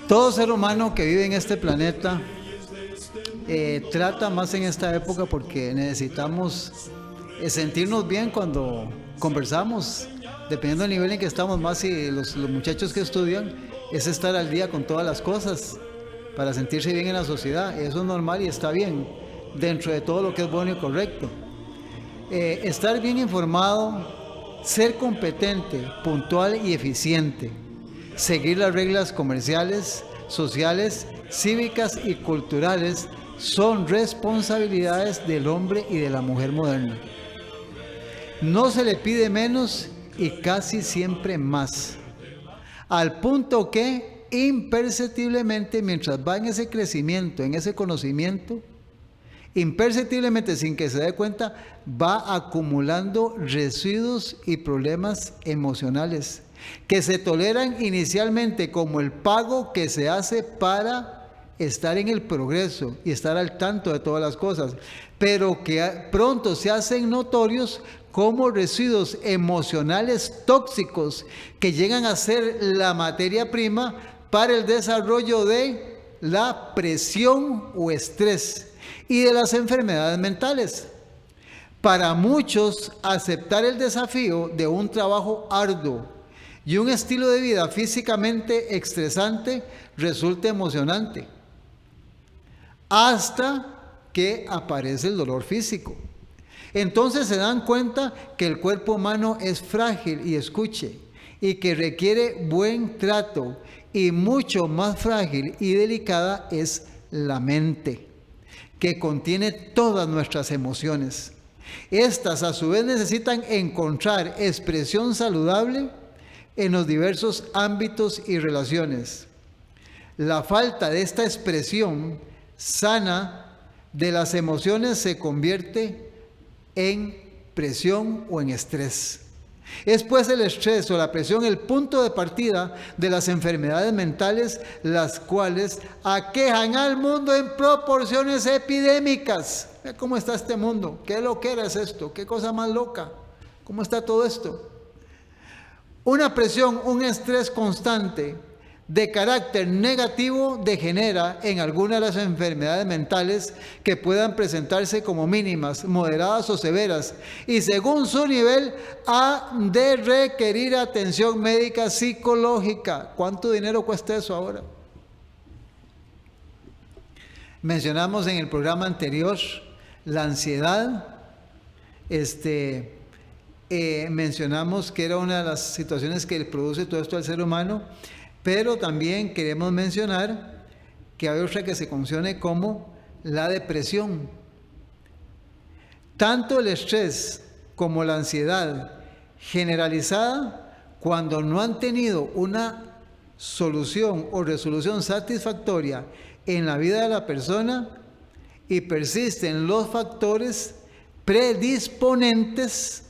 Todo ser humano que vive en este planeta trata más en esta época porque necesitamos sentirnos bien cuando conversamos, dependiendo del nivel en que estamos, más si los muchachos que estudian, es estar al día con todas las cosas para sentirse bien en la sociedad. Eso es normal y está bien, dentro de todo lo que es bueno y correcto. Estar bien informado, ser competente, puntual y eficiente, seguir las reglas comerciales, sociales, cívicas y culturales son responsabilidades del hombre y de la mujer moderna. No se le pide menos y casi siempre más, al punto que imperceptiblemente, mientras va en ese crecimiento, en ese conocimiento, imperceptiblemente, sin que se dé cuenta, va acumulando residuos y problemas emocionales que se toleran inicialmente como el pago que se hace para estar en el progreso y estar al tanto de todas las cosas, pero que pronto se hacen notorios como residuos emocionales tóxicos que llegan a ser la materia prima para el desarrollo de la presión o estrés y de las enfermedades mentales. Para muchos, aceptar el desafío de un trabajo arduo y un estilo de vida físicamente estresante resulta emocionante, hasta que aparece el dolor físico. Entonces se dan cuenta que el cuerpo humano es frágil y escuche, y que requiere buen trato, y mucho más frágil y delicada es la mente, que contiene todas nuestras emociones. Estas a su vez necesitan encontrar expresión saludable en los diversos ámbitos y relaciones. La falta de esta expresión sana de las emociones se convierte en presión o en estrés. Es pues el estrés o la presión el punto de partida de las enfermedades mentales, las cuales aquejan al mundo en proporciones epidémicas. ¿Cómo está este mundo? ¿Qué loquera es esto? ¿Qué cosa más loca? ¿Cómo está todo esto? Una presión, un estrés constante de carácter negativo degenera en algunas de las enfermedades mentales que puedan presentarse como mínimas, moderadas o severas, y según su nivel ha de requerir atención médica psicológica. ¿Cuánto dinero cuesta eso ahora? Mencionamos en el programa anterior la ansiedad. Mencionamos que era una de las situaciones que produce todo esto al ser humano. Pero también queremos mencionar que hay otra que se conoce como la depresión. Tanto el estrés como la ansiedad generalizada, cuando no han tenido una solución o resolución satisfactoria en la vida de la persona y persisten los factores predisponentes,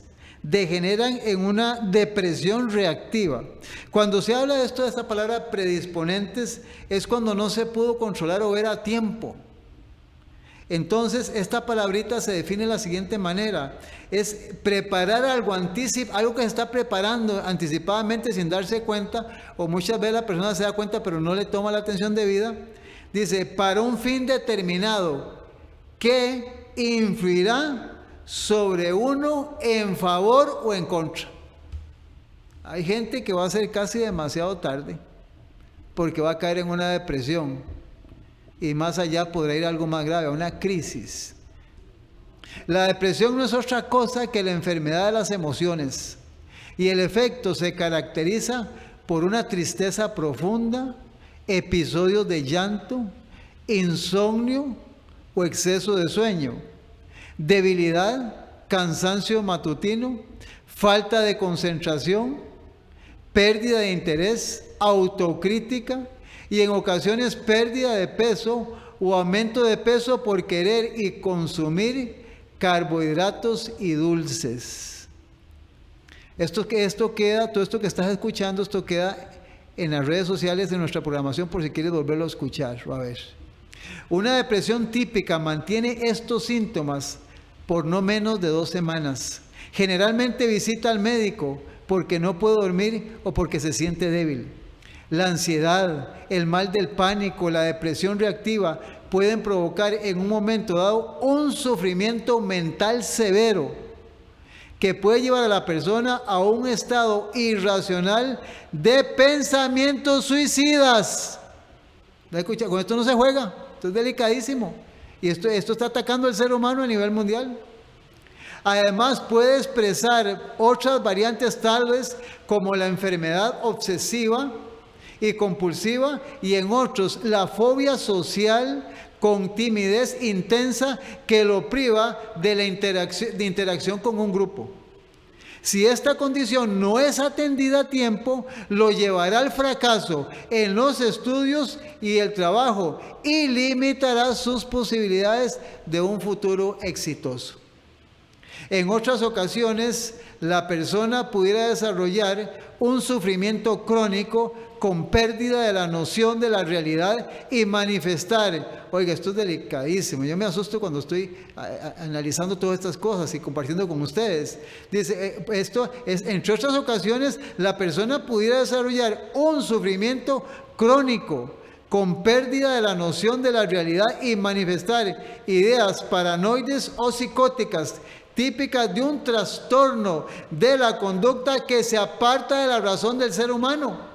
degeneran en una depresión reactiva. Cuando se habla de esto, de esta palabra predisponentes, es cuando no se pudo controlar o ver a tiempo. Entonces, esta palabrita se define de la siguiente manera: es preparar algo algo que se está preparando anticipadamente sin darse cuenta, o muchas veces la persona se da cuenta pero no le toma la atención debida. Dice, para un fin determinado que influirá sobre uno en favor o en contra. Hay gente que va a ser casi demasiado tarde porque va a caer en una depresión y más allá podrá ir algo más grave, a una crisis. La depresión no es otra cosa que la enfermedad de las emociones y el efecto se caracteriza por una tristeza profunda, episodios de llanto, insomnio o exceso de sueño, debilidad, cansancio matutino, falta de concentración, pérdida de interés, autocrítica y en ocasiones pérdida de peso o aumento de peso por querer y consumir carbohidratos y dulces. Todo esto que estás escuchando, esto queda en las redes sociales de nuestra programación por si quieres volverlo a escuchar. A ver. Una depresión típica mantiene estos síntomas por no menos de 2 semanas. Generalmente visita al médico porque no puede dormir o porque se siente débil. La ansiedad, el mal del pánico, la depresión reactiva pueden provocar en un momento dado un sufrimiento mental severo que puede llevar a la persona a un estado irracional de pensamientos suicidas. Con esto no se juega, esto es delicadísimo. Y esto está atacando al ser humano a nivel mundial. Además puede expresar otras variantes tales como la enfermedad obsesiva y compulsiva, y en otros la fobia social con timidez intensa que lo priva de la interacción con un grupo. Si esta condición no es atendida a tiempo, lo llevará al fracaso en los estudios y el trabajo y limitará sus posibilidades de un futuro exitoso. En otras ocasiones, la persona pudiera desarrollar un sufrimiento crónico con pérdida de la noción de la realidad y manifestar, oiga, esto es delicadísimo, yo me asusto cuando estoy analizando todas estas cosas y compartiendo con ustedes. Dice, esto es, entre otras ocasiones, la persona pudiera desarrollar un sufrimiento crónico con pérdida de la noción de la realidad y manifestar ideas paranoides o psicóticas típicas de un trastorno de la conducta que se aparta de la razón del ser humano.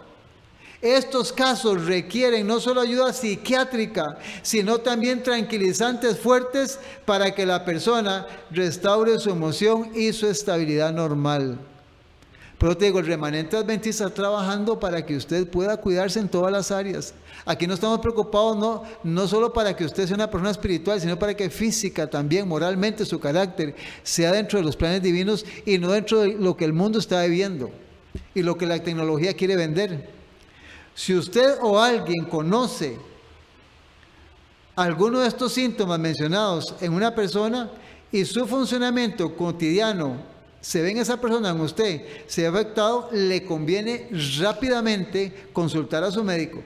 Estos casos requieren no solo ayuda psiquiátrica, sino también tranquilizantes fuertes para que la persona restaure su emoción y su estabilidad normal. Pero te digo, el remanente adventista está trabajando para que usted pueda cuidarse en todas las áreas. Aquí no estamos preocupados no solo para que usted sea una persona espiritual, sino para que física también, moralmente, su carácter sea dentro de los planes divinos y no dentro de lo que el mundo está viviendo y lo que la tecnología quiere vender. Si usted o alguien conoce alguno de estos síntomas mencionados en una persona y su funcionamiento cotidiano se ve en esa persona, en usted, se ve afectado, le conviene rápidamente consultar a su médico.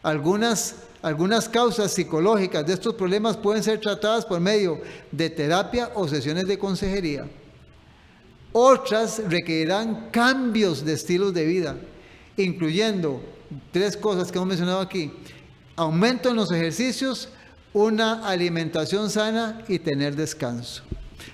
Algunas causas psicológicas de estos problemas pueden ser tratadas por medio de terapia o sesiones de consejería. Otras requerirán cambios de estilos de vida, incluyendo 3 cosas que hemos mencionado aquí: aumento en los ejercicios, una alimentación sana y tener descanso.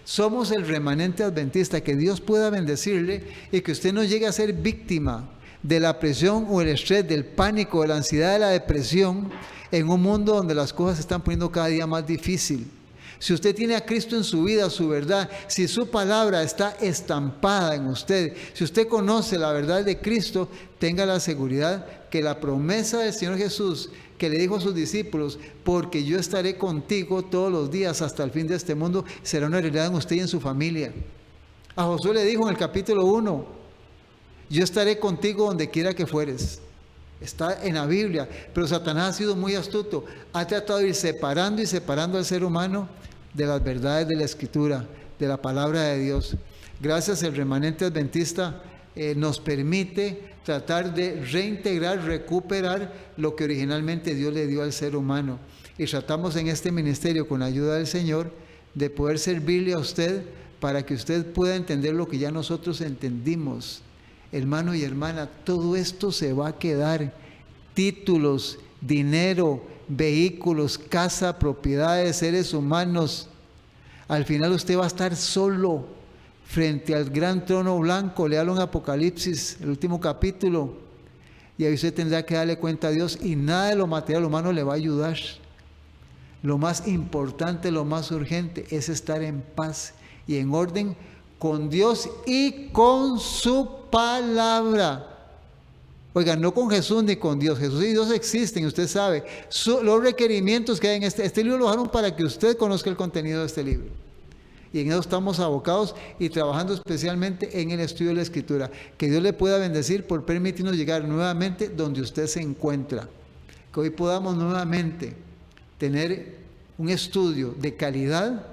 Somos el remanente adventista. Que Dios pueda bendecirle y que usted no llegue a ser víctima de la presión o el estrés, del pánico, de la ansiedad, de la depresión, en un mundo donde las cosas se están poniendo cada día más difícil. Si usted tiene a Cristo en su vida, su verdad, si su palabra está estampada en usted, si usted conoce la verdad de Cristo, tenga la seguridad que la promesa del Señor Jesús, que le dijo a sus discípulos, porque yo estaré contigo todos los días hasta el fin de este mundo, será una realidad en usted y en su familia. A Josué le dijo en el capítulo 1, yo estaré contigo donde quiera que fueres. Está en la Biblia, pero Satanás ha sido muy astuto. Ha tratado de ir separando y separando al ser humano de las verdades de la Escritura, de la palabra de Dios. Gracias, el remanente adventista nos permite tratar de reintegrar, recuperar lo que originalmente Dios le dio al ser humano. Y tratamos en este ministerio, con la ayuda del Señor, de poder servirle a usted para que usted pueda entender lo que ya nosotros entendimos. Hermano y hermana, todo esto se va a quedar. Títulos, dinero, vehículos, casa, propiedades, seres humanos. Al final usted va a estar solo frente al gran trono blanco. Léalo en Apocalipsis, el último capítulo. Y ahí usted tendrá que darle cuenta a Dios, y nada de lo material humano le va a ayudar. Lo más importante, lo más urgente es estar en paz y en orden con Dios y con su palabra. Oigan, no con Jesús ni con Dios. Jesús y Dios existen, usted sabe. Los requerimientos que hay en este libro lo dejaron para que usted conozca el contenido de este libro. Y en eso estamos abocados y trabajando especialmente en el estudio de la Escritura. Que Dios le pueda bendecir por permitirnos llegar nuevamente donde usted se encuentra. Que hoy podamos nuevamente tener un estudio de calidad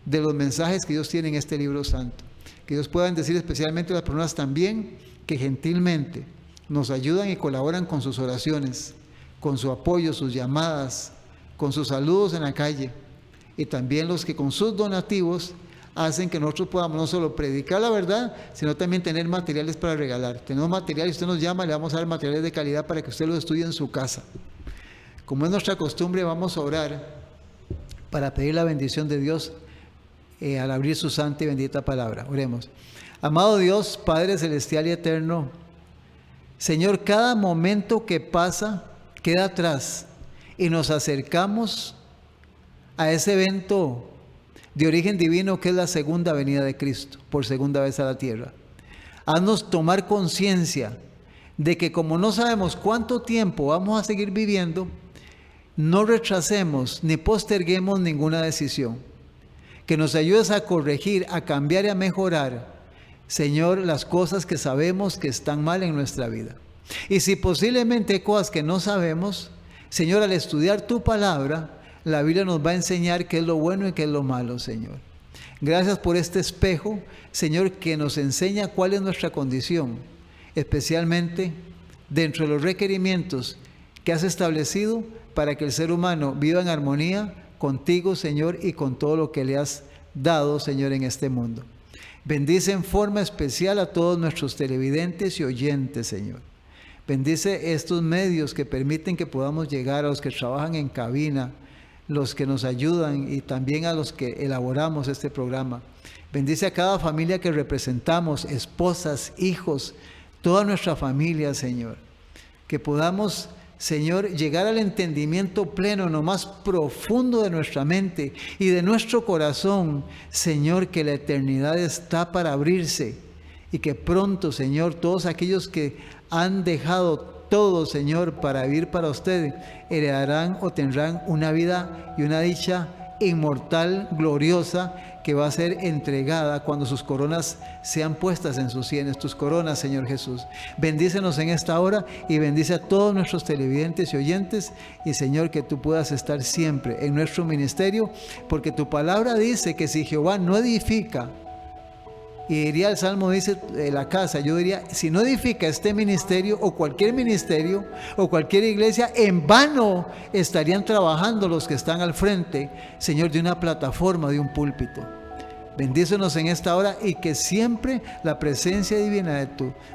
de los mensajes que Dios tiene en este libro santo. Que Dios pueda bendecir especialmente a las personas también que gentilmente nos ayudan y colaboran con sus oraciones, con su apoyo, sus llamadas, con sus saludos en la calle, y también los que con sus donativos hacen que nosotros podamos no solo predicar la verdad, sino también tener materiales para regalar. Tenemos materiales, usted nos llama, le vamos a dar materiales de calidad para que usted los estudie en su casa. Como es nuestra costumbre, vamos a orar para pedir la bendición de Dios al abrir su santa y bendita palabra. Oremos. Amado Dios, Padre celestial y eterno, Señor, cada momento que pasa queda atrás y nos acercamos a ese evento de origen divino que es la segunda venida de Cristo, por segunda vez a la tierra. Haznos tomar conciencia de que como no sabemos cuánto tiempo vamos a seguir viviendo, no retrasemos ni posterguemos ninguna decisión. Que nos ayudes a corregir, a cambiar y a mejorar, Señor, las cosas que sabemos que están mal en nuestra vida. Y si posiblemente hay cosas que no sabemos, Señor, al estudiar tu palabra, la Biblia nos va a enseñar qué es lo bueno y qué es lo malo, Señor. Gracias por este espejo, Señor, que nos enseña cuál es nuestra condición, especialmente dentro de los requerimientos que has establecido para que el ser humano viva en armonía contigo, Señor, y con todo lo que le has dado, Señor, en este mundo. Bendice en forma especial a todos nuestros televidentes y oyentes, Señor. Bendice estos medios que permiten que podamos llegar a los que trabajan en cabina, los que nos ayudan y también a los que elaboramos este programa. Bendice a cada familia que representamos, esposas, hijos, toda nuestra familia, Señor. Que podamos, Señor, llegar al entendimiento pleno, en lo más profundo de nuestra mente y de nuestro corazón, Señor, que la eternidad está para abrirse y que pronto, Señor, todos aquellos que han dejado todo, Señor, para vivir para usted, heredarán o tendrán una vida y una dicha inmortal, gloriosa, que va a ser entregada cuando sus coronas sean puestas en sus sienes, tus coronas, Señor Jesús. Bendícenos en esta hora y bendice a todos nuestros televidentes y oyentes, y Señor, que tú puedas estar siempre en nuestro ministerio, porque tu palabra dice que si Jehová no edifica, y diría el Salmo, dice la casa, yo diría, si no edifica este ministerio o cualquier iglesia, en vano estarían trabajando los que están al frente, Señor, de una plataforma, de un púlpito. Bendícenos en esta hora y que siempre la presencia divina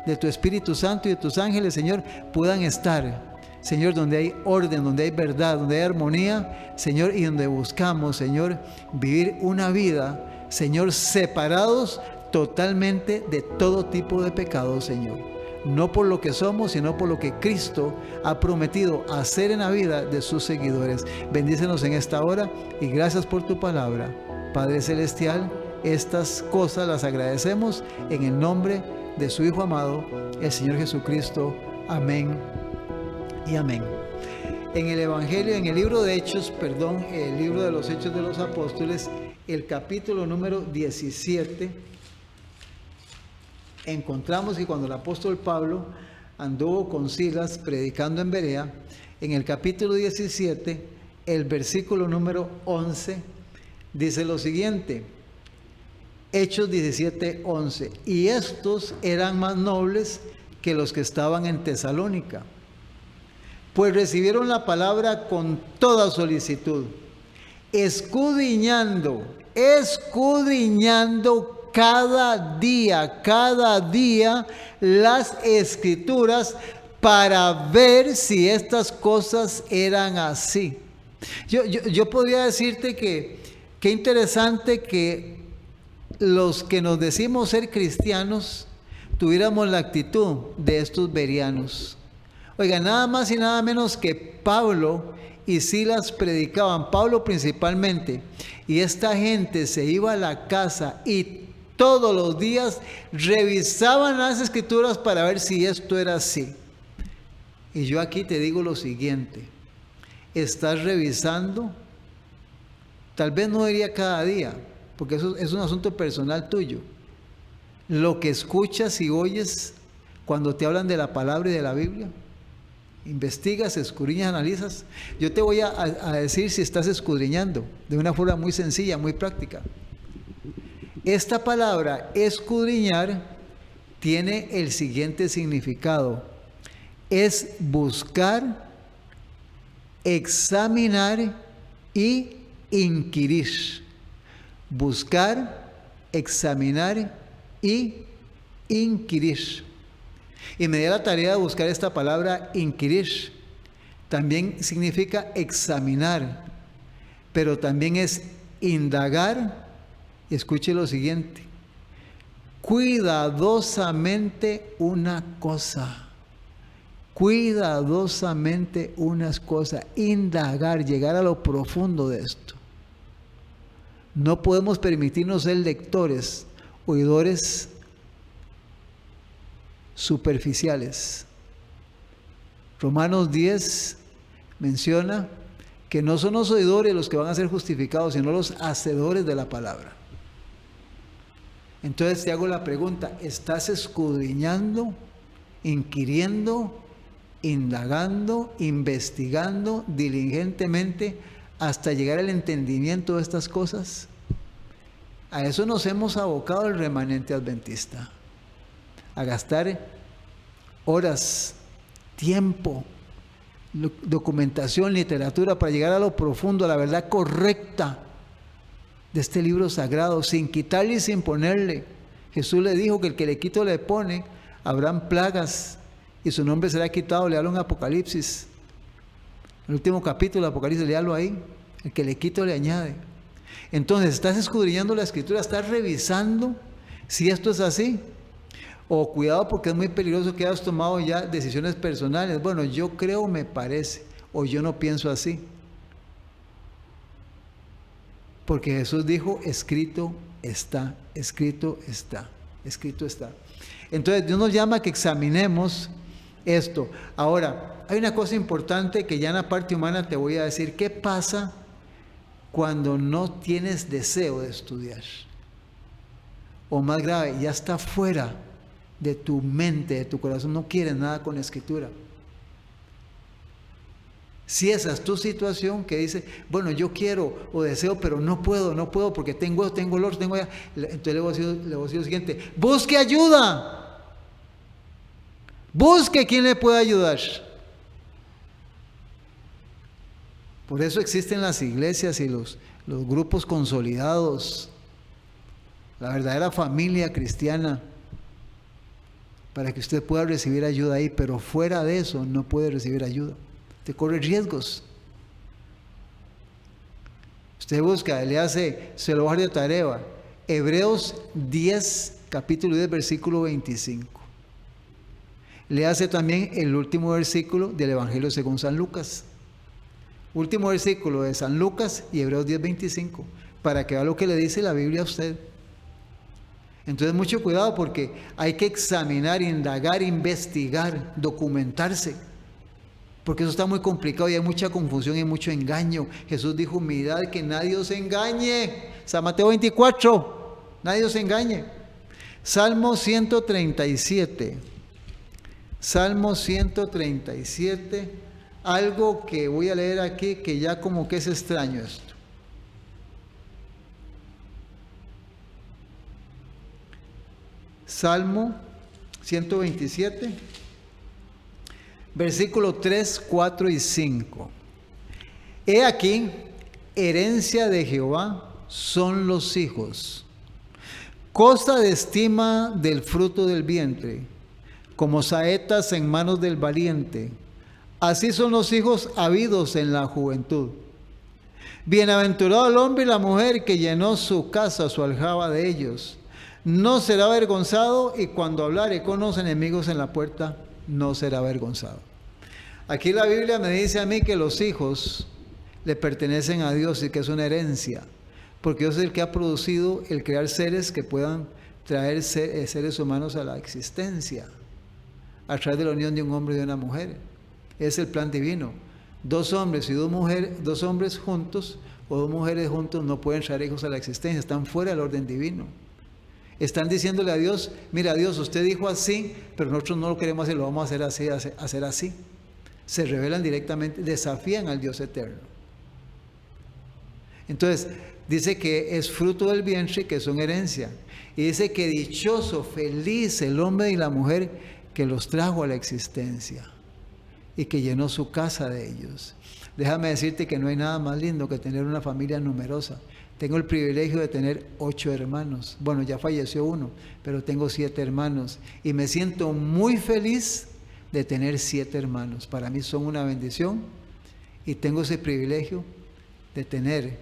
de tu Espíritu Santo y de tus ángeles, Señor, puedan estar, Señor, donde hay orden, donde hay verdad, donde hay armonía, Señor, y donde buscamos, Señor, vivir una vida, Señor, separados totalmente de todo tipo de pecado, Señor. No por lo que somos, sino por lo que Cristo ha prometido hacer en la vida de sus seguidores. Bendícenos en esta hora y gracias por tu palabra. Padre Celestial, estas cosas las agradecemos en el nombre de su Hijo amado, el Señor Jesucristo. Amén y amén. En el Evangelio, en el libro de Hechos, el libro de los Hechos de los Apóstoles, el capítulo número 17, encontramos que cuando el apóstol Pablo anduvo con Silas predicando en Berea, en el capítulo 17, el versículo número 11, dice lo siguiente, Hechos 17, 11, y estos eran más nobles que los que estaban en Tesalónica, pues recibieron la palabra con toda solicitud, escudriñando cada día las Escrituras para ver si estas cosas eran así. Yo podría decirte que qué interesante que los que nos decimos ser cristianos tuviéramos la actitud de estos bereanos. Oiga, nada más y nada menos que Pablo y Silas predicaban, Pablo principalmente, y esta gente se iba a la casa y todos los días revisaban las Escrituras para ver si esto era así. Y yo aquí te digo lo siguiente, estás revisando, tal vez no diría cada día, porque eso es un asunto personal tuyo, lo que escuchas y oyes cuando te hablan de la palabra y de la Biblia. Investigas, escudriñas, analizas. Yo te voy a decir si estás escudriñando de una forma muy sencilla, muy práctica. Esta palabra escudriñar tiene el siguiente significado: es buscar, examinar y inquirir. Buscar, examinar y inquirir. Y me di la tarea de buscar esta palabra inquirir. También significa examinar, pero también es indagar. Y escuche lo siguiente: cuidadosamente una cosa. Cuidadosamente unas cosas. Indagar, llegar a lo profundo de esto. No podemos permitirnos ser lectores, oidores superficiales. Romanos 10 menciona que no son los oidores los que van a ser justificados, sino los hacedores de la palabra. Entonces te hago la pregunta: ¿estás escudriñando, inquiriendo, indagando, investigando diligentemente hasta llegar al entendimiento de estas cosas? A eso nos hemos abocado el remanente adventista, a gastar horas, tiempo, documentación, literatura para llegar a lo profundo, a la verdad correcta de este libro sagrado, sin quitarle y sin ponerle. Jesús le dijo que el que le quita o le pone, habrán plagas y su nombre será quitado. Léalo en Apocalipsis, el último capítulo de Apocalipsis, léalo ahí. El que le quita o le añade. Entonces, estás escudriñando la escritura, estás revisando si esto es así. O cuidado, porque es muy peligroso que hayas tomado ya decisiones personales. Bueno, yo creo, me parece, o yo no pienso así. Porque Jesús dijo: escrito está, escrito está, escrito está. Entonces Dios nos llama a que examinemos esto. Ahora, hay una cosa importante que ya en la parte humana te voy a decir. ¿Qué pasa cuando no tienes deseo de estudiar? O más grave, ya está fuera de tu mente, de tu corazón, no quieres nada con la escritura. Si esa es tu situación, que dice: bueno, yo quiero o deseo, pero no puedo porque tengo dolor, tengo ya. Entonces le voy a decir lo siguiente: busque ayuda. Busque quien le pueda ayudar. Por eso existen las iglesias y los grupos consolidados, la verdadera familia cristiana, para que usted pueda recibir ayuda ahí, pero fuera de eso no puede recibir ayuda. Te corre riesgos. Usted busca, le hace, se lo va a dar de tarea, Hebreos 10, capítulo 10, versículo 25. Le hace también el último versículo del Evangelio según San Lucas. Último versículo de San Lucas y Hebreos 10, 25, para que vea lo que le dice la Biblia a usted. Entonces mucho cuidado, porque hay que examinar, indagar, investigar, documentarse, porque eso está muy complicado y hay mucha confusión y mucho engaño. Jesús dijo: mirad que nadie os engañe. San Mateo 24, nadie os engañe. Salmo 137, Salmo 137, algo que voy a leer aquí que ya como que es extraño esto. Salmo 127, versículo 3, 4 y 5. He aquí, herencia de Jehová son los hijos, cosa de estima del fruto del vientre, como saetas en manos del valiente. Así son los hijos habidos en la juventud. Bienaventurado el hombre y la mujer que llenó su casa, su aljaba de ellos. No será avergonzado, y cuando hablare con los enemigos en la puerta, no será avergonzado. Aquí la Biblia me dice a mí que los hijos le pertenecen a Dios y que es una herencia, porque Dios es el que ha producido el crear seres que puedan traer seres humanos a la existencia a través de la unión de un hombre y de una mujer. Es el plan divino. Dos hombres y dos mujeres, dos hombres juntos o dos mujeres juntos no pueden traer hijos a la existencia, están fuera del orden divino. Están diciéndole a Dios: mira, Dios, usted dijo así, pero nosotros no lo queremos hacer, lo vamos a hacer así. Se rebelan directamente, desafían al Dios eterno. Entonces, dice que es fruto del vientre, que son herencia. Y dice que dichoso, feliz el hombre y la mujer que los trajo a la existencia y que llenó su casa de ellos. Déjame decirte que no hay nada más lindo que tener una familia numerosa, Tengo el privilegio de tener 8 hermanos. Bueno, ya falleció uno, pero tengo 7 hermanos. Y me siento muy feliz de tener 7 hermanos. Para mí son una bendición. Y tengo ese privilegio de tener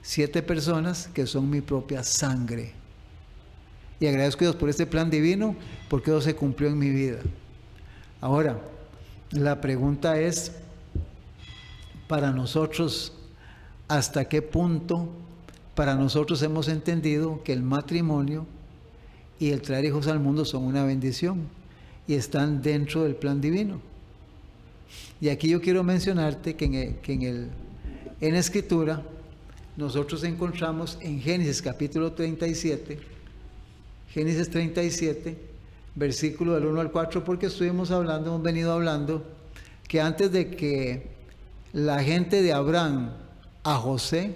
7 personas que son mi propia sangre. Y agradezco a Dios por este plan divino, porque eso se cumplió en mi vida. Ahora, la pregunta es, para nosotros, ¿hasta qué punto para nosotros hemos entendido que el matrimonio y el traer hijos al mundo son una bendición y están dentro del plan divino? Y aquí yo quiero mencionarte que en la Escritura nosotros encontramos en Génesis capítulo 37, Génesis 37, versículo del 1 al 4, porque hemos venido hablando que antes de que la gente de Abraham a José,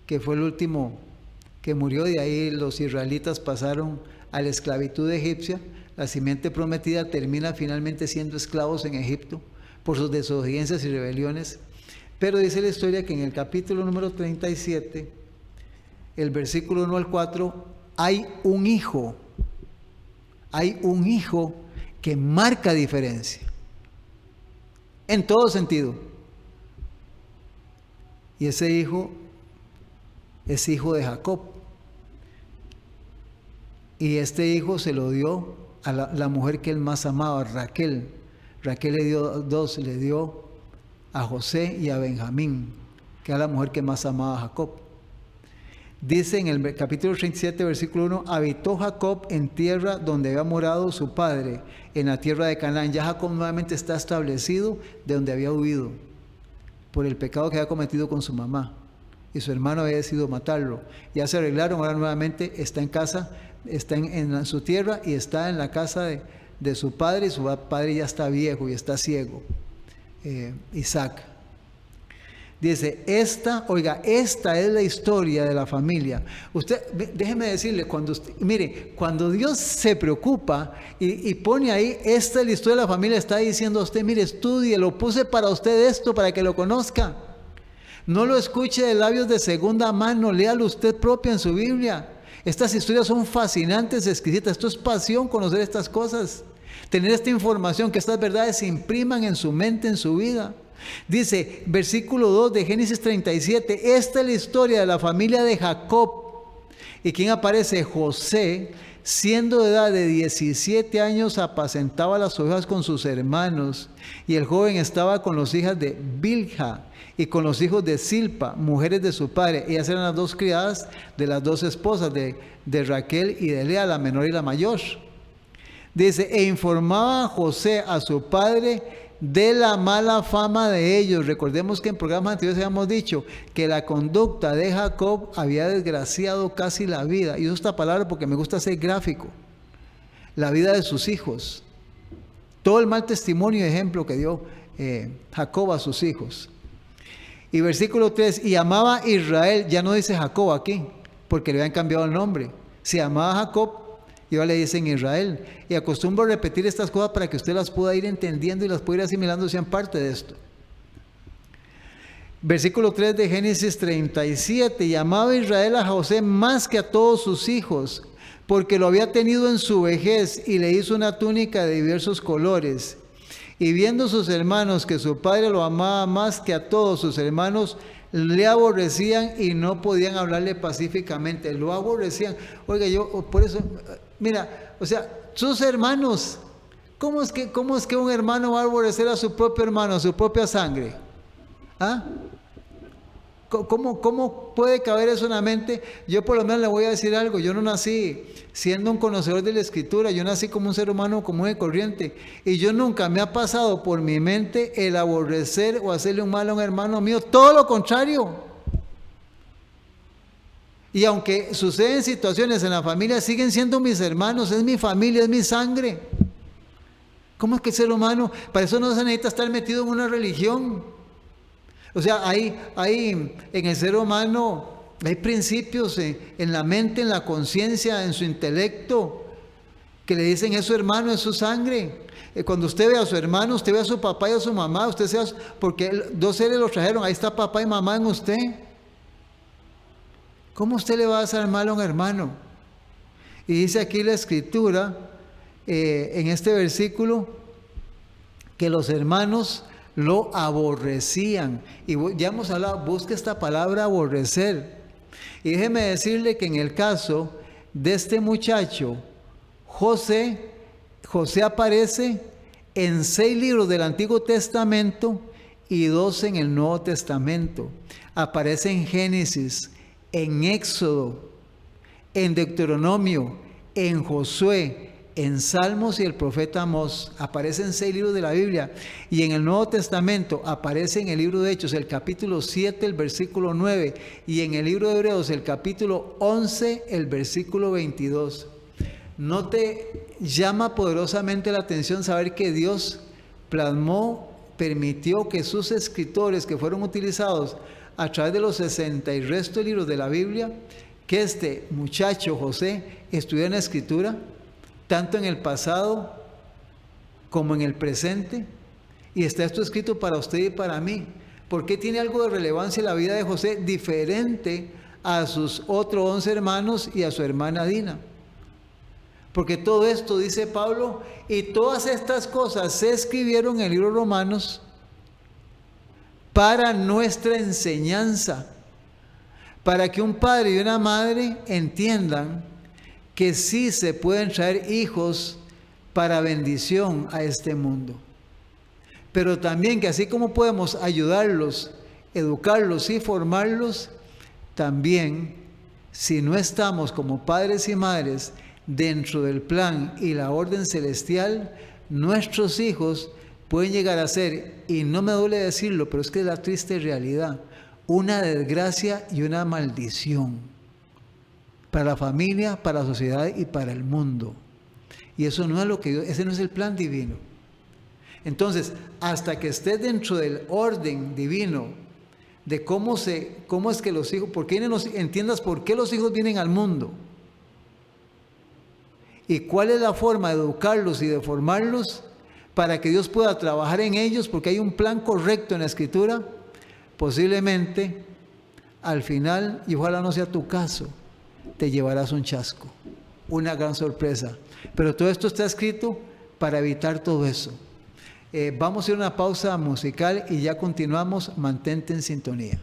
que fue el último que murió, de ahí los israelitas pasaron a la esclavitud egipcia, la simiente prometida termina finalmente siendo esclavos en Egipto por sus desobediencias y rebeliones. Pero dice la historia que en el capítulo número 37, el versículo 1 al 4, hay un hijo que marca diferencia, en todo sentido. Y ese hijo es hijo de Jacob. Y este hijo se lo dio a la mujer que él más amaba, Raquel. Raquel le dio 2, le dio a José y a Benjamín, que era la mujer que más amaba a Jacob. Dice en el capítulo 37, versículo 1, habitó Jacob en tierra donde había morado su padre, en la tierra de Canaán. Ya Jacob nuevamente está establecido de donde había huido por el pecado que había cometido con su mamá. Y su hermano había decidido matarlo. Ya se arreglaron, ahora nuevamente está en casa, está en su tierra y está en la casa de su padre, y su padre ya está viejo y está ciego, Isaac. Dice, esta es la historia de la familia. Usted, déjeme decirle, cuando Dios se preocupa y pone ahí, esta es la historia de la familia, está diciendo a usted, mire, estudie, lo puse para usted esto, para que lo conozca. No lo escuche de labios de segunda mano, léalo usted propio en su Biblia. Estas historias son fascinantes, exquisitas. Esto es pasión, conocer estas cosas. Tener esta información, que estas verdades se impriman en su mente, en su vida. Dice, versículo 2 de Génesis 37, esta es la historia de la familia de Jacob. ¿Y quién aparece? José, siendo de edad de 17 años, apacentaba las ovejas con sus hermanos. Y el joven estaba con las hijas de Bilha y con los hijos de Silpa, mujeres de su padre. Ellas eran las 2 criadas de las 2 esposas de Raquel y de Lea, la menor y la mayor. Dice, e informaba a José a su padre de la mala fama de ellos. Recordemos que en programas anteriores habíamos dicho que la conducta de Jacob había desgraciado casi la vida. Y uso esta palabra porque me gusta ser gráfico. La vida de sus hijos. Todo el mal testimonio y ejemplo que dio Jacob a sus hijos. Y versículo 3, y amaba a Israel, ya no dice Jacob aquí, porque le habían cambiado el nombre. Se llamaba Jacob y ahora le dicen Israel. Y acostumbro a repetir estas cosas para que usted las pueda ir entendiendo y las pueda ir asimilando, sean parte de esto. Versículo 3 de Génesis 37, y amaba a Israel a José más que a todos sus hijos, porque lo había tenido en su vejez, y le hizo una túnica de diversos colores. Y viendo sus hermanos que su padre lo amaba más que a todos sus hermanos, le aborrecían y no podían hablarle pacíficamente. Lo aborrecían. Oiga, yo por eso, mira, o sea, sus hermanos, ¿cómo es que un hermano va a aborrecer a su propio hermano, a su propia sangre? ¿Ah? ¿Cómo puede caber eso en la mente? Yo por lo menos le voy a decir algo. Yo no nací siendo un conocedor de la Escritura. Yo nací como un ser humano común y corriente. Y yo nunca me ha pasado por mi mente el aborrecer o hacerle un mal a un hermano mío. Todo lo contrario. Y aunque suceden situaciones en la familia, siguen siendo mis hermanos. Es mi familia, es mi sangre. ¿Cómo es que el ser humano? Para eso no se necesita estar metido en una religión. O sea, hay en el ser humano, hay principios en la mente, en la conciencia, en su intelecto, que le dicen es su hermano, es su sangre. Cuando usted ve a su hermano, usted ve a su papá y a su mamá, usted sea, porque 2 seres los trajeron, ahí está papá y mamá en usted. ¿Cómo usted le va a hacer mal a un hermano? Y dice aquí la escritura, en este versículo, que los hermanos lo aborrecían. Y ya hemos hablado, busque esta palabra aborrecer. Y déjeme decirle que en el caso de este muchacho, José aparece en 6 libros del Antiguo Testamento y 2 en el Nuevo Testamento. Aparece en Génesis, en Éxodo, en Deuteronomio, en Josué, en Salmos y el profeta Amós. Aparecen 6 libros de la Biblia. Y en el Nuevo Testamento aparece en el libro de Hechos el capítulo 7, el versículo 9. Y en el libro de Hebreos el capítulo 11, el versículo 22. ¿No te llama poderosamente la atención saber que Dios permitió que sus escritores que fueron utilizados a través de los 60 y resto de libros de la Biblia, que este muchacho José estudió en la escritura, tanto en el pasado como en el presente? Y está esto escrito para usted y para mí. ¿Por qué tiene algo de relevancia en la vida de José diferente a sus otros 11 hermanos y a su hermana Dina? Porque todo esto, dice Pablo, y todas estas cosas se escribieron en el libro de Romanos para nuestra enseñanza, para que un padre y una madre entiendan que sí se pueden traer hijos para bendición a este mundo. Pero también que así como podemos ayudarlos, educarlos y formarlos, también si no estamos como padres y madres dentro del plan y la orden celestial, nuestros hijos pueden llegar a ser, y no me duele decirlo, pero es que es la triste realidad, una desgracia y una maldición para la familia, para la sociedad y para el mundo. Y eso no es lo que ese no es el plan divino. Entonces, hasta que estés dentro del orden divino de cómo es que los hijos, entiendas por qué los hijos vienen al mundo y cuál es la forma de educarlos y de formarlos para que Dios pueda trabajar en ellos, porque hay un plan correcto en la Escritura, posiblemente al final, y ojalá no sea tu caso, te llevarás un chasco, una gran sorpresa. Pero todo esto está escrito para evitar todo eso. Vamos a ir a una pausa musical y ya continuamos. Mantente en sintonía.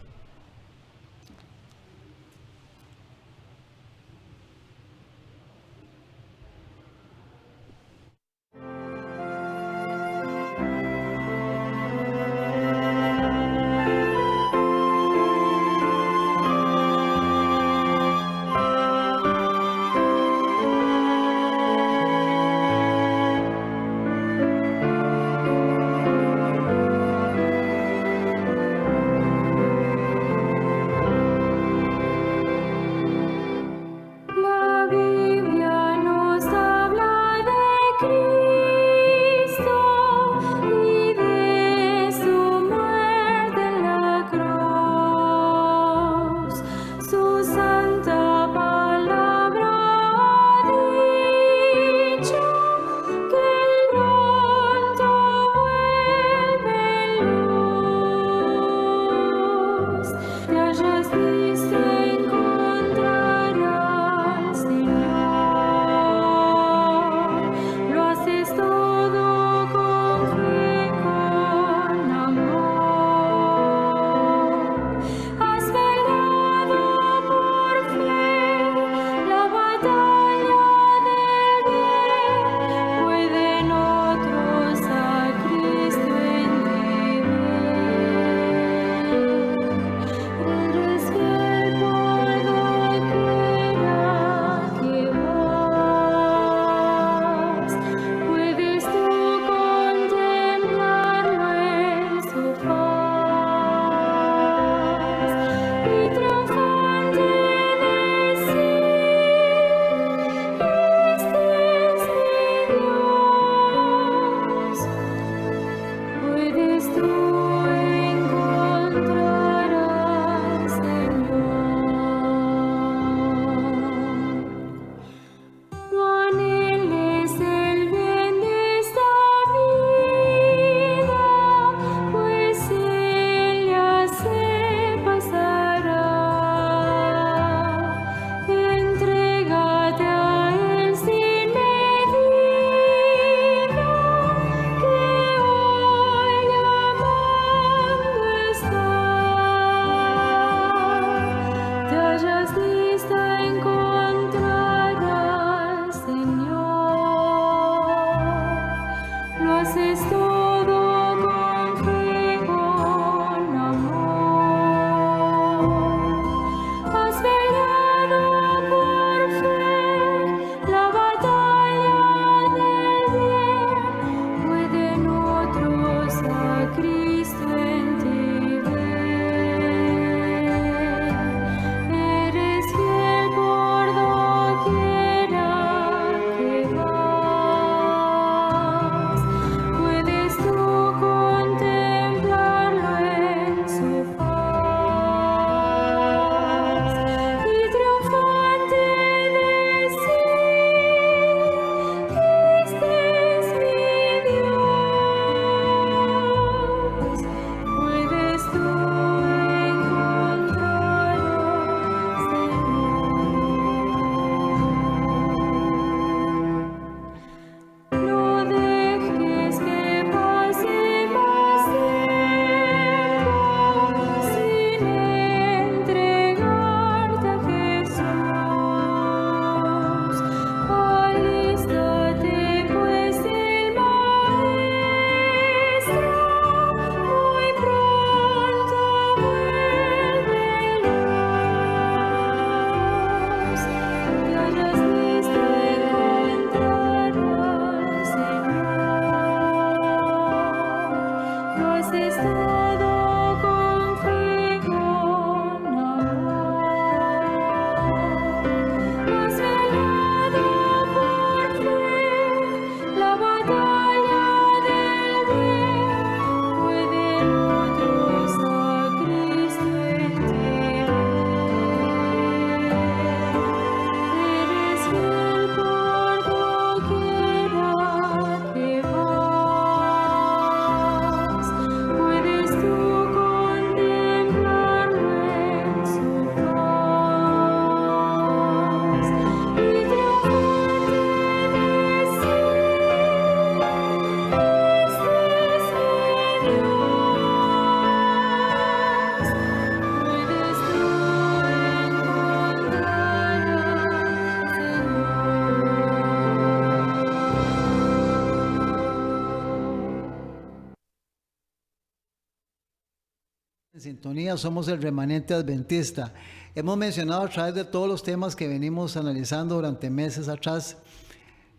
sintonía, somos el remanente adventista. Hemos mencionado a través de todos los temas que venimos analizando durante meses atrás,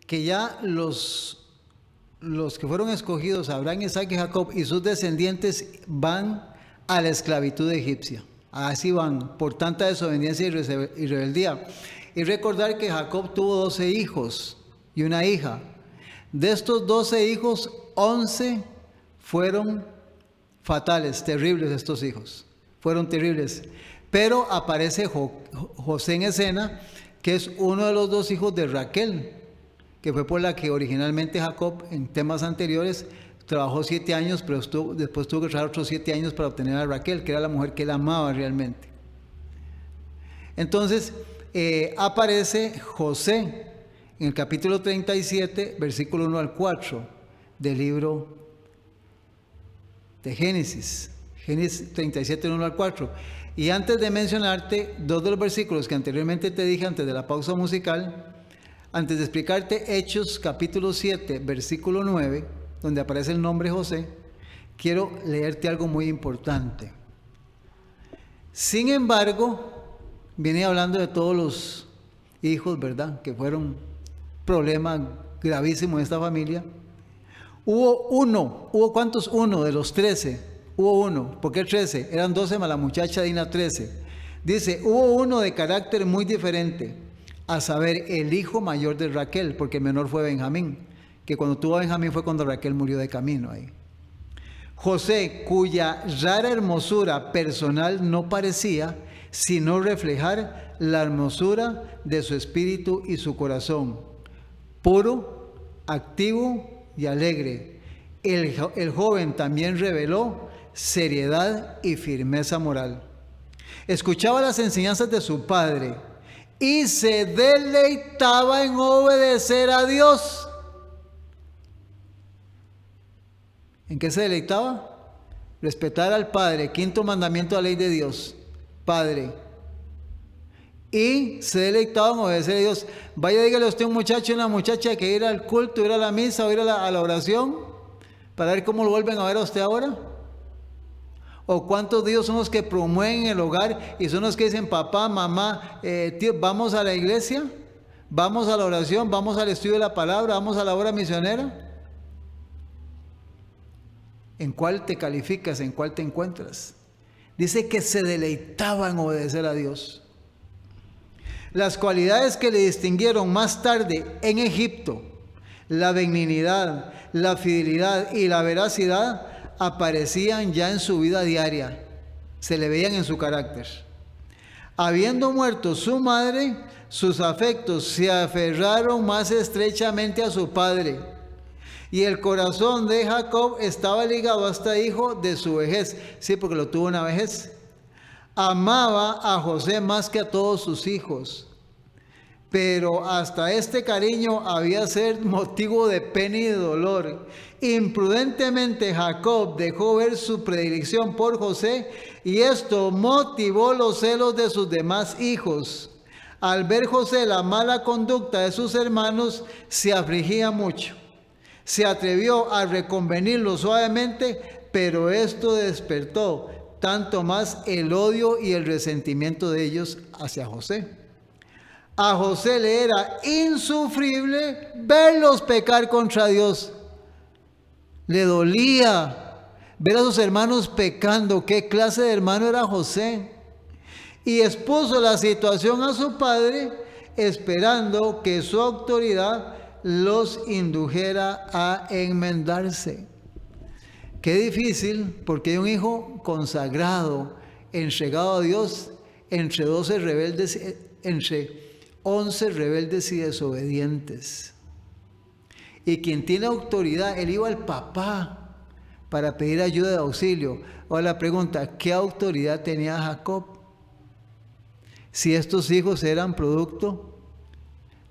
que ya los que fueron escogidos, Abraham, Isaac y Jacob, y sus descendientes van a la esclavitud egipcia. Así van, por tanta desobediencia y rebeldía. Y recordar que Jacob tuvo 12 hijos y una hija. De estos 12 hijos, 11 fueron fatales, terribles estos hijos. Fueron terribles. Pero aparece José en escena, que es uno de los 2 hijos de Raquel, que fue por la que originalmente Jacob, en temas anteriores, trabajó 7 años, pero después tuvo que trabajar otros 7 años para obtener a Raquel, que era la mujer que él amaba realmente. Entonces, aparece José en el capítulo 37, versículo 1 al 4 del libro de Génesis. Génesis 37, 1 al 4. Y antes de mencionarte 2 de los versículos que anteriormente te dije antes de la pausa musical, antes de explicarte Hechos capítulo 7, versículo 9, donde aparece el nombre José, quiero leerte algo muy importante. Sin embargo, viene hablando de todos los hijos, ¿verdad?, que fueron problema gravísimo en esta familia. ¿Hubo cuántos? Uno de los 13. Hubo uno. ¿Por qué 13? Eran 12 más la muchacha Dina 13. Dice, hubo uno de carácter muy diferente, a saber, el hijo mayor de Raquel, porque el menor fue Benjamín, que cuando tuvo a Benjamín fue cuando Raquel murió de camino ahí. José, cuya rara hermosura personal no parecía, sino reflejar la hermosura de su espíritu y su corazón, puro, activo y alegre. El joven también reveló seriedad y firmeza moral. Escuchaba las enseñanzas de su padre y se deleitaba en obedecer a Dios. ¿En qué se deleitaba? Respetar al Padre, 5º mandamiento de la ley de Dios, Padre. Y se deleitaba en obedecer a Dios. Vaya, dígale a usted un muchacho y una muchacha que ir al culto, ir a la misa o ir a la oración, para ver cómo lo vuelven a ver a usted ahora. O cuántos de ellos son los que promueven el hogar y son los que dicen, papá, mamá, tío, vamos a la iglesia, vamos a la oración, vamos al estudio de la palabra, vamos a la obra misionera. ¿En cuál te calificas? ¿En cuál te encuentras? Dice que se deleitaba en obedecer a Dios. Las cualidades que le distinguieron más tarde en Egipto, la benignidad, la fidelidad y la veracidad, aparecían ya en su vida diaria, se le veían en su carácter. Habiendo muerto su madre, sus afectos se aferraron más estrechamente a su padre, y el corazón de Jacob estaba ligado a este hijo de su vejez. Sí, porque lo tuvo en la vejez. Amaba a José más que a todos sus hijos, pero hasta este cariño había ser motivo de pena y de dolor. Imprudentemente Jacob dejó ver su predilección por José, y esto motivó los celos de sus demás hijos. Al ver José la mala conducta de sus hermanos, se afligía mucho. Se atrevió a reconvenirlo suavemente, pero esto despertó tanto más el odio y el resentimiento de ellos hacia José. A José le era insufrible verlos pecar contra Dios. Le dolía ver a sus hermanos pecando. ¿Qué clase de hermano era José? Y expuso la situación a su padre, esperando que su autoridad los indujera a enmendarse. Qué difícil, porque hay un hijo consagrado, entregado a Dios, entre 11 rebeldes y desobedientes. Y quien tiene autoridad, él iba al papá para pedir ayuda de auxilio. Ahora la pregunta, ¿qué autoridad tenía Jacob? Si estos hijos eran producto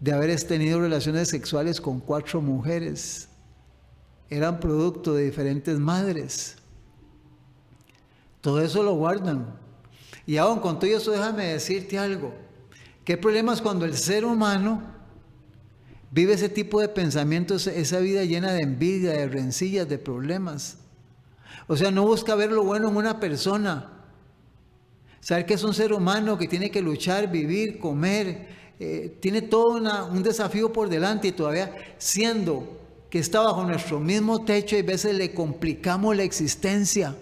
de haber tenido relaciones sexuales con 4 mujeres, eran producto de diferentes madres. Todo eso lo guardan. Y aún con todo eso, déjame decirte algo. ¿Qué problemas cuando el ser humano vive ese tipo de pensamientos, esa vida llena de envidia, de rencillas, de problemas? O sea, no busca ver lo bueno en una persona, Saber que es un ser humano que tiene que luchar, vivir, comer, tiene todo un desafío por delante, y todavía siendo que está bajo nuestro mismo techo, y a veces le complicamos la existencia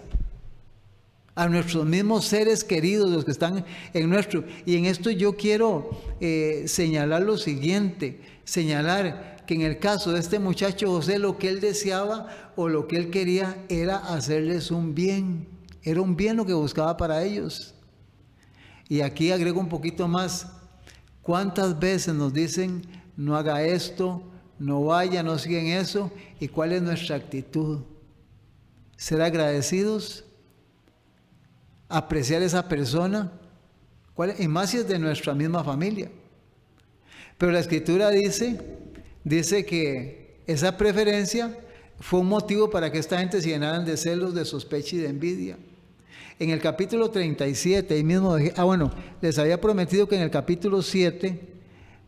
a nuestros mismos seres queridos, los que están en nuestro. Y en esto yo quiero señalar lo siguiente, señalar que en el caso de este muchacho José, lo que él deseaba o lo que él quería era hacerles un bien. Era un bien lo que buscaba para ellos. Y aquí agrego un poquito más. ¿Cuántas veces nos dicen, no haga esto, no vaya, no siga en eso? ¿Y cuál es nuestra actitud? ¿Ser agradecidos? ¿Apreciar a esa persona? Y más si es de nuestra misma familia. Pero la Escritura dice que esa preferencia fue un motivo para que esta gente se llenaran de celos, de sospecha y de envidia. En el capítulo 37, ahí mismo, les había prometido que en el capítulo 7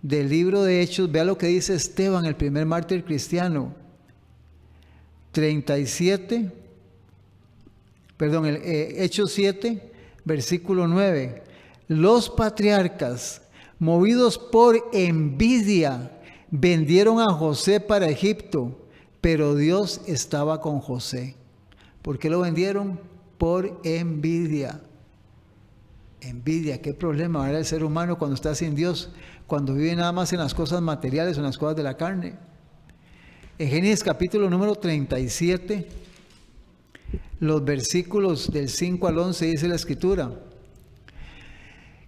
del libro de Hechos, vea lo que dice Esteban, el primer mártir cristiano. Hechos 7, versículo 9. Los patriarcas, movidos por envidia, vendieron a José para Egipto, pero Dios estaba con José. ¿Por qué lo vendieron? Por envidia. Envidia, qué problema ¿verdad? El ser humano cuando está sin Dios, cuando vive nada más en las cosas materiales o en las cosas de la carne. En Génesis capítulo número 37, los versículos del 5 al 11 dice la Escritura: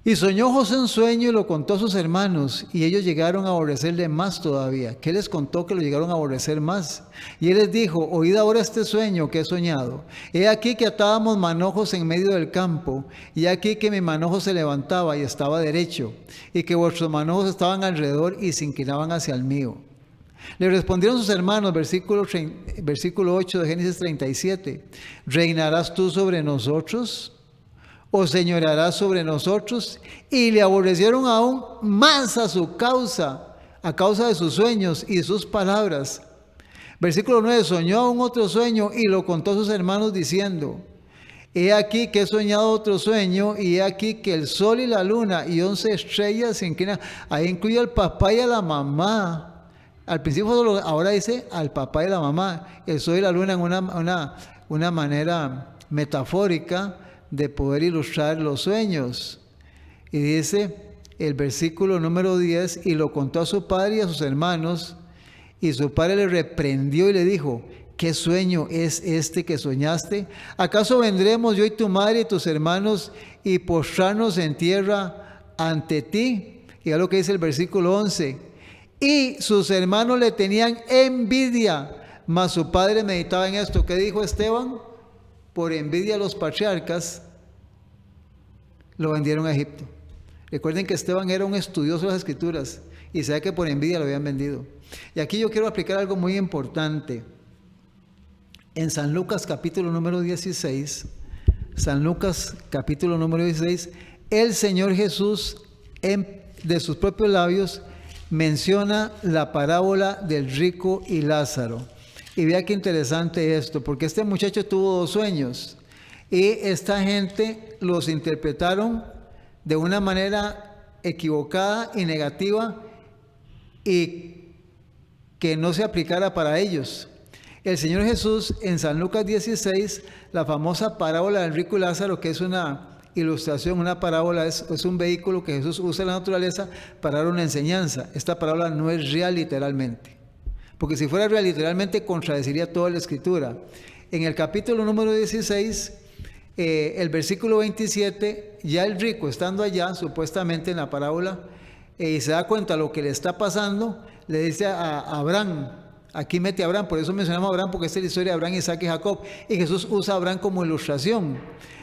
y soñó José un sueño y lo contó a sus hermanos, y ellos llegaron a aborrecerle más todavía. ¿Qué les contó que lo llegaron a aborrecer más? Y él les dijo: oíd ahora este sueño que he soñado. He aquí que atábamos manojos en medio del campo, y aquí que mi manojo se levantaba y estaba derecho, y que vuestros manojos estaban alrededor y se inclinaban hacia el mío. Le respondieron sus hermanos, versículo 8 de Génesis 37, ¿reinarás tú sobre nosotros? ¿O señorearás sobre nosotros? Y le aborrecieron aún más a causa de sus sueños y sus palabras. Versículo 9, soñó aún otro sueño y lo contó a sus hermanos diciendo: he aquí que he soñado otro sueño, y he aquí que el sol y la luna y 11 estrellas se inclinan. Ahí incluye al papá y a la mamá. Al principio ahora dice al papá y a la mamá. El sol y la luna en una manera metafórica de poder ilustrar los sueños. Y dice el versículo número 10, y lo contó a su padre y a sus hermanos, y su padre le reprendió y le dijo: ¿qué sueño es este que soñaste? ¿Acaso vendremos yo y tu madre y tus hermanos y postrarnos en tierra ante ti? Y a lo que dice el versículo 11, y sus hermanos le tenían envidia, mas su padre meditaba en esto. ¿Qué dijo Esteban? Por envidia a los patriarcas, lo vendieron a Egipto. Recuerden que Esteban era un estudioso de las Escrituras y sabe que por envidia lo habían vendido. Y aquí yo quiero aplicar algo muy importante. En San Lucas capítulo número 16, San Lucas capítulo número 16, el Señor Jesús de sus propios labios menciona la parábola del rico y Lázaro. Y vea qué interesante esto, porque este muchacho tuvo 2 sueños y esta gente los interpretaron de una manera equivocada y negativa y que no se aplicara para ellos. El Señor Jesús en San Lucas 16, la famosa parábola del rico y Lázaro, que es una ilustración, una parábola, es un vehículo que Jesús usa en la naturaleza para dar una enseñanza. Esta parábola no es real literalmente, porque si fuera real literalmente contradeciría toda la Escritura. En el capítulo número 16, el versículo 27, ya el rico estando allá, supuestamente en la parábola, y se da cuenta de lo que le está pasando, le dice a Abraham, aquí mete a Abraham, por eso mencionamos a Abraham, porque esta es la historia de Abraham, Isaac y Jacob, y Jesús usa a Abraham como ilustración.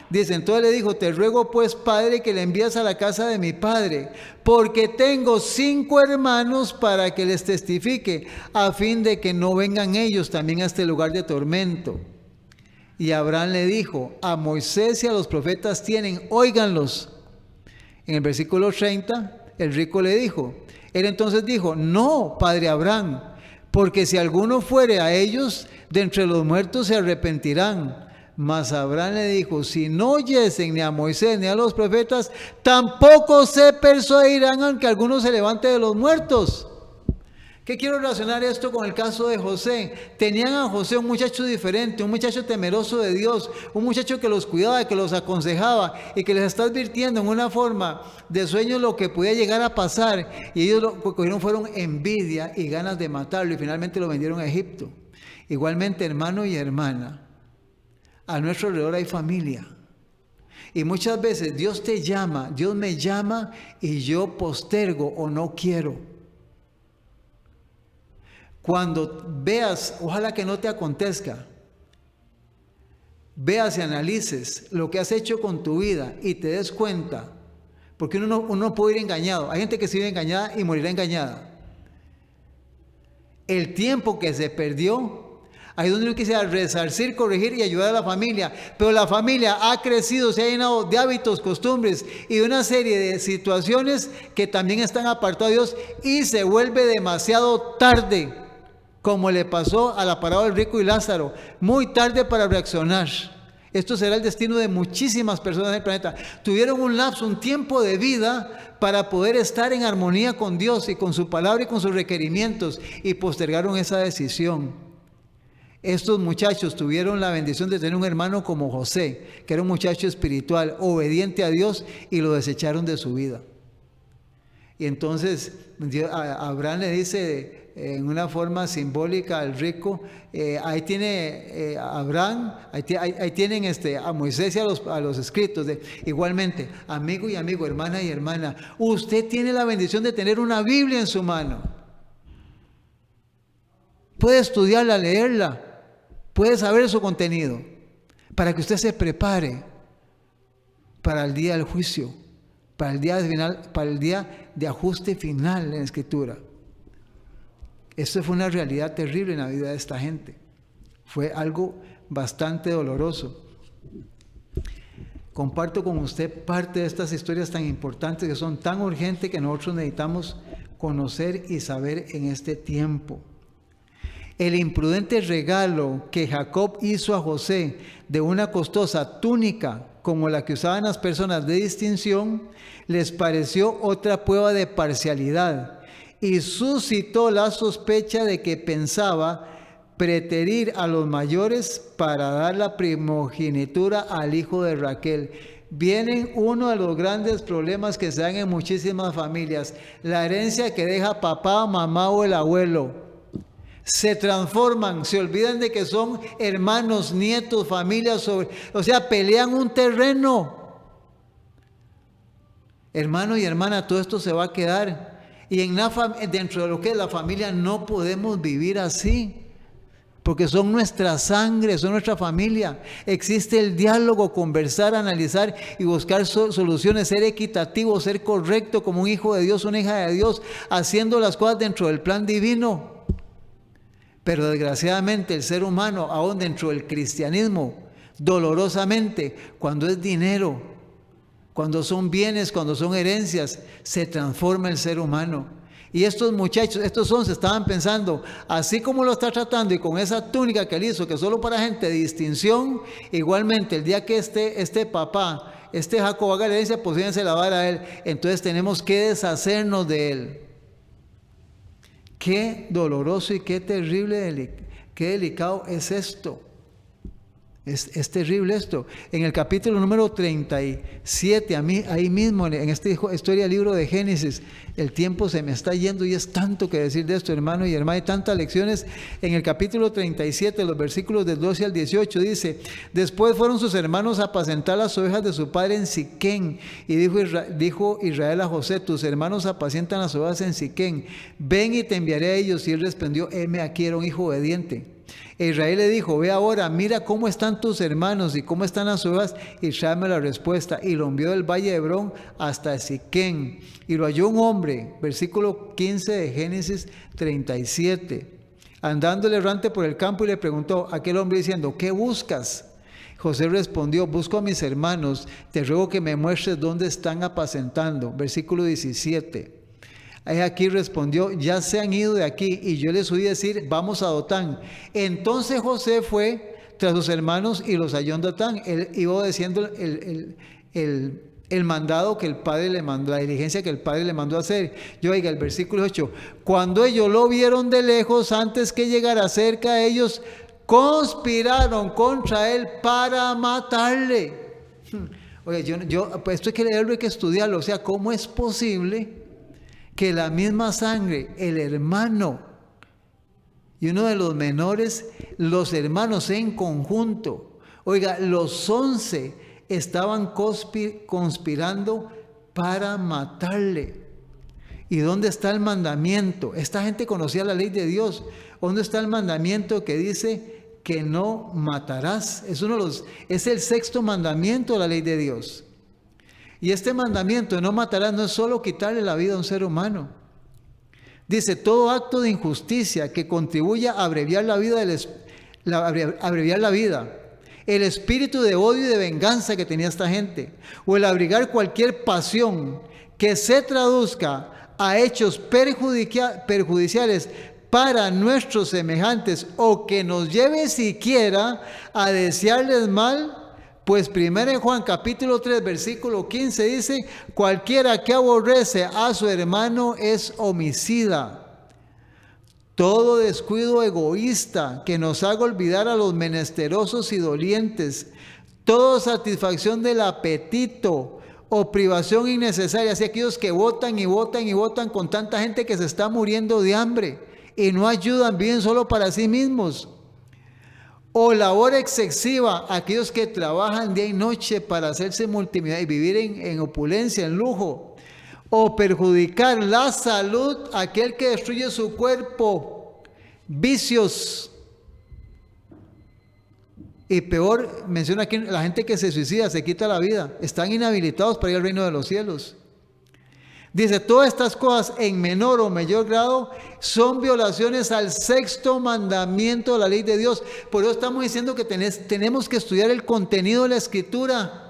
Dice, entonces le dijo: te ruego pues, Padre, que le envíes a la casa de mi padre, porque tengo 5 hermanos para que les testifique, a fin de que no vengan ellos también a este lugar de tormento. Y Abraham le dijo: a Moisés y a los profetas tienen, óiganlos. En el versículo 30, el rico le dijo, él entonces dijo: no, padre Abraham, porque si alguno fuere a ellos, de entre los muertos se arrepentirán. Mas Abraham le dijo, si no oyesen ni a Moisés ni a los profetas, tampoco se persuadirán aunque alguno se levante de los muertos. ¿Qué quiero relacionar esto con el caso de José? Tenían a José un muchacho diferente, un muchacho temeroso de Dios, un muchacho que los cuidaba, que los aconsejaba y que les está advirtiendo en una forma de sueño lo que podía llegar a pasar. Y ellos lo que cogieron fueron envidia y ganas de matarlo y finalmente lo vendieron a Egipto. Igualmente, hermano y hermana, a nuestro alrededor hay familia. Y muchas veces Dios te llama, Dios me llama y yo postergo o no quiero. Cuando veas, ojalá que no te acontezca, veas y analices lo que has hecho con tu vida y te des cuenta, porque uno no puede ir engañado. Hay gente que se vive engañada y morirá engañada. El tiempo que se perdió, ahí donde uno quisiera resarcir, corregir y ayudar a la familia, pero la familia ha crecido, se ha llenado de hábitos, costumbres y de una serie de situaciones que también están apartados de Dios y se vuelve demasiado tarde. Como le pasó a la parábola del rico y Lázaro, muy tarde para reaccionar. Esto será el destino de muchísimas personas del planeta. Tuvieron un lapso, un tiempo de vida para poder estar en armonía con Dios y con su palabra y con sus requerimientos y postergaron esa decisión. Estos muchachos tuvieron la bendición de tener un hermano como José, que era un muchacho espiritual, obediente a Dios, y lo desecharon de su vida. Y entonces Abraham le dice en una forma simbólica al rico, ahí tiene Abraham, ahí tienen a Moisés y a los escritos. Igualmente, amigo y amigo, hermana y hermana, usted tiene la bendición de tener una Biblia en su mano. Puede estudiarla, leerla, puede saber su contenido, para que usted se prepare para el día del juicio, para el día final, para el día de ajuste final en la Escritura. Esto fue una realidad terrible en la vida de esta gente. Fue algo bastante doloroso. Comparto con usted parte de estas historias tan importantes que son tan urgentes que nosotros necesitamos conocer y saber en este tiempo. El imprudente regalo que Jacob hizo a José de una costosa túnica como la que usaban las personas de distinción, les pareció otra prueba de parcialidad y suscitó la sospecha de que pensaba preterir a los mayores para dar la primogenitura al hijo de Raquel. Viene uno de los grandes problemas que se dan en muchísimas familias, la herencia que deja papá, mamá o el abuelo. Se transforman, se olvidan de que son hermanos, nietos, familias, pelean un terreno. Hermano y hermana, todo esto se va a quedar. Y dentro de lo que es la familia no podemos vivir así, porque son nuestra sangre, son nuestra familia. Existe el diálogo, conversar, analizar y buscar soluciones, ser equitativo, ser correcto como un hijo de Dios, una hija de Dios, haciendo las cosas dentro del plan divino. Pero desgraciadamente el ser humano, aún dentro del cristianismo, dolorosamente, cuando es dinero, cuando son bienes, cuando son herencias, se transforma el ser humano. Y estos muchachos, estos 11 estaban pensando, así como lo está tratando y con esa túnica que él hizo, que es solo para gente de distinción, igualmente el día que este papá, Jacob haga la herencia, pues se la va a dar a él. Entonces tenemos que deshacernos de él. Qué doloroso y qué terrible, qué delicado es esto. Es terrible esto. En el capítulo número 37, ahí mismo, en esta historia del libro de Génesis, el tiempo se me está yendo y es tanto que decir de esto, hermano y hermana, hay tantas lecciones. En el capítulo 37, los versículos del 12 al 18, dice: después fueron sus hermanos a apacentar las ovejas de su padre en Siquén, y dijo Israel a José: tus hermanos apacientan las ovejas en Siquén, ven y te enviaré a ellos. Y él respondió: heme aquí, era un hijo obediente. Israel le dijo: ve ahora, mira cómo están tus hermanos y cómo están las ovejas, y tráeme la respuesta. Y lo envió del valle de Hebrón hasta Siquén, y lo halló un hombre, versículo 15 de Génesis 37, andando errante por el campo, y le preguntó a aquel hombre diciendo: ¿qué buscas? José respondió: busco a mis hermanos, te ruego que me muestres dónde están apacentando. Versículo 17. Aquí respondió: ya se han ido de aquí, y yo les oí decir: vamos a Dotán. Entonces José fue, tras sus hermanos y los halló en Datán. Él iba obedeciendo el mandado que el padre le mandó, la diligencia que el padre le mandó a hacer. Yo oiga, el versículo 8, cuando ellos lo vieron de lejos, antes que llegara cerca a ellos, conspiraron contra él para matarle. Oye, pues esto hay que leerlo, hay que estudiarlo. O sea, ¿cómo es posible que la misma sangre, el hermano y uno de los menores, los hermanos en conjunto, oiga, los 11 estaban conspirando para matarle? ¿Y dónde está el mandamiento? Esta gente conocía la ley de Dios. ¿Dónde está el mandamiento que dice que no matarás? Es el 6º mandamiento de la ley de Dios. Y este mandamiento de no matarás no es solo quitarle la vida a un ser humano. Dice, todo acto de injusticia que contribuya a abreviar la vida, el espíritu de odio y de venganza que tenía esta gente, o el abrigar cualquier pasión que se traduzca a hechos perjudiciales para nuestros semejantes, o que nos lleve siquiera a desearles mal, pues 1 Juan capítulo 3 versículo 15 dice, cualquiera que aborrece a su hermano es homicida. Todo descuido egoísta que nos haga olvidar a los menesterosos y dolientes, toda satisfacción del apetito o privación innecesaria, así aquellos que votan y votan y votan con tanta gente que se está muriendo de hambre y no ayudan, viven solo para sí mismos. O labor excesiva, aquellos que trabajan día y noche para hacerse multimillonario y vivir en opulencia, en lujo. O perjudicar la salud, aquel que destruye su cuerpo, vicios. Y peor, menciona aquí la gente que se suicida, se quita la vida, están inhabilitados para ir al reino de los cielos. Dice, todas estas cosas en menor o mayor grado son violaciones al 6º mandamiento de la ley de Dios. Por eso estamos diciendo que tenemos que estudiar el contenido de la Escritura.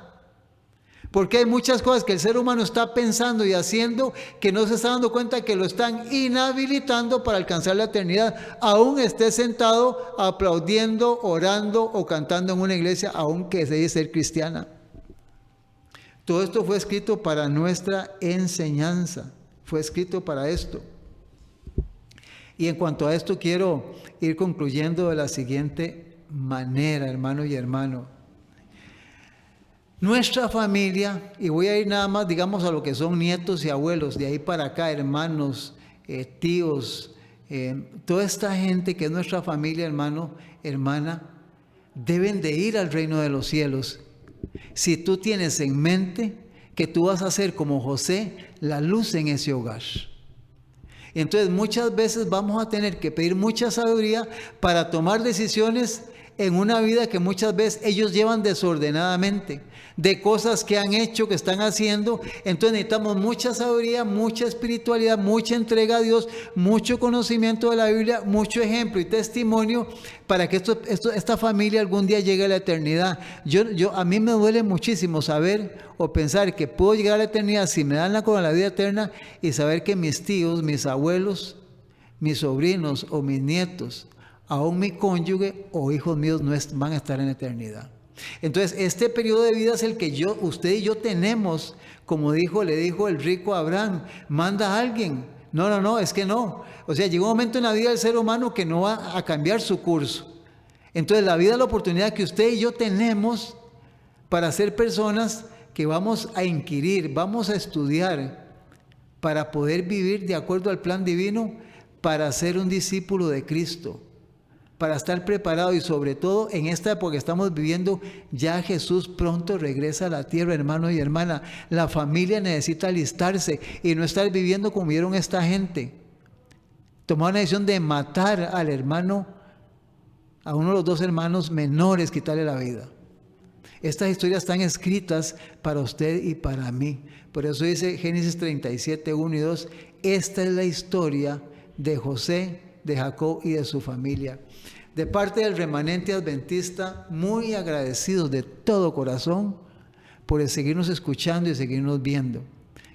Porque hay muchas cosas que el ser humano está pensando y haciendo que no se está dando cuenta que lo están inhabilitando para alcanzar la eternidad. Aún esté sentado aplaudiendo, orando o cantando en una iglesia, aunque se dice ser cristiana. Todo esto fue escrito para nuestra enseñanza, fue escrito para esto. Y en cuanto a esto quiero ir concluyendo de la siguiente manera, hermano y hermano. Nuestra familia, y voy a ir nada más, digamos, a lo que son nietos y abuelos, de ahí para acá, hermanos, tíos, toda esta gente que es nuestra familia, hermano, hermana, deben de ir al reino de los cielos. Si tú tienes en mente que tú vas a ser como José, la luz en ese hogar. Entonces muchas veces vamos a tener que pedir mucha sabiduría para tomar decisiones en una vida que muchas veces ellos llevan desordenadamente, de cosas que han hecho, que están haciendo. Entonces necesitamos mucha sabiduría, mucha espiritualidad, mucha entrega a Dios, mucho conocimiento de la Biblia, mucho ejemplo y testimonio para que esta familia algún día llegue a la eternidad. A mí me duele muchísimo saber o pensar que puedo llegar a la eternidad si me dan la vida eterna y saber que mis tíos, mis abuelos, mis sobrinos o mis nietos, aún mi cónyuge o hijos míos no van a estar en la eternidad. Entonces, este periodo de vida es el que usted y yo tenemos, como le dijo el rico a Abraham, manda a alguien. No, es que no. O sea, llega un momento en la vida del ser humano que no va a cambiar su curso. Entonces, la vida es la oportunidad que usted y yo tenemos para ser personas que vamos a inquirir, vamos a estudiar, para poder vivir de acuerdo al plan divino, para ser un discípulo de Cristo, para estar preparado y sobre todo en esta época que estamos viviendo, ya Jesús pronto regresa a la tierra, hermano y hermana. La familia necesita alistarse y no estar viviendo como vieron esta gente. Tomar una decisión de matar al hermano, a uno de los dos hermanos menores, quitarle la vida. Estas historias están escritas para usted y para mí. Por eso dice Génesis 37, 1 y 2, esta es la historia de José, de Jacob y de su familia. De parte del remanente adventista, muy agradecidos de todo corazón por seguirnos escuchando y seguirnos viendo.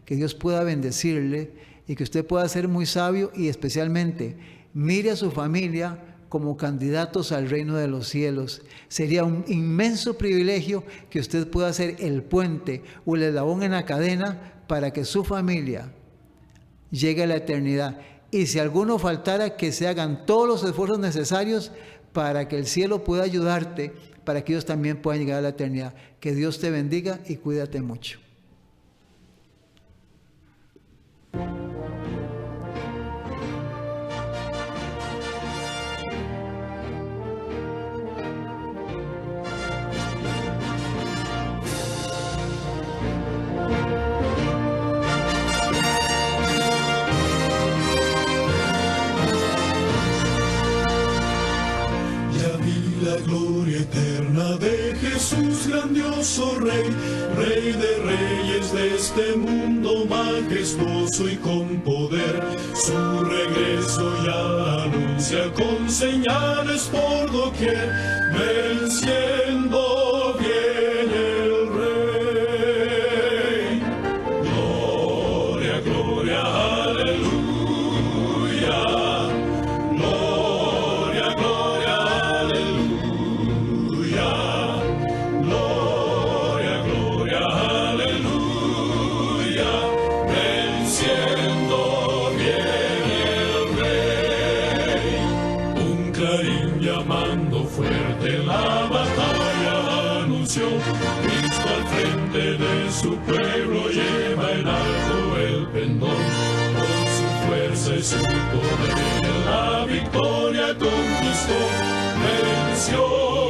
Que Dios pueda bendecirle y que usted pueda ser muy sabio y especialmente mire a su familia como candidatos al reino de los cielos. Sería un inmenso privilegio que usted pueda ser el puente o el eslabón en la cadena para que su familia llegue a la eternidad. Y si alguno faltara, que se hagan todos los esfuerzos necesarios para que el cielo pueda ayudarte, para que ellos también puedan llegar a la eternidad. Que Dios te bendiga y cuídate mucho. La gloria eterna de Jesús, grandioso Rey, Rey de reyes de este mundo, majestuoso y con poder. Su regreso ya anuncia con señales por doquier, venciendo viene el Rey. Gloria, gloria, aleluya. Cristo al frente de su pueblo lleva en alto el pendón. Con su fuerza y su poder la victoria conquistó, venció.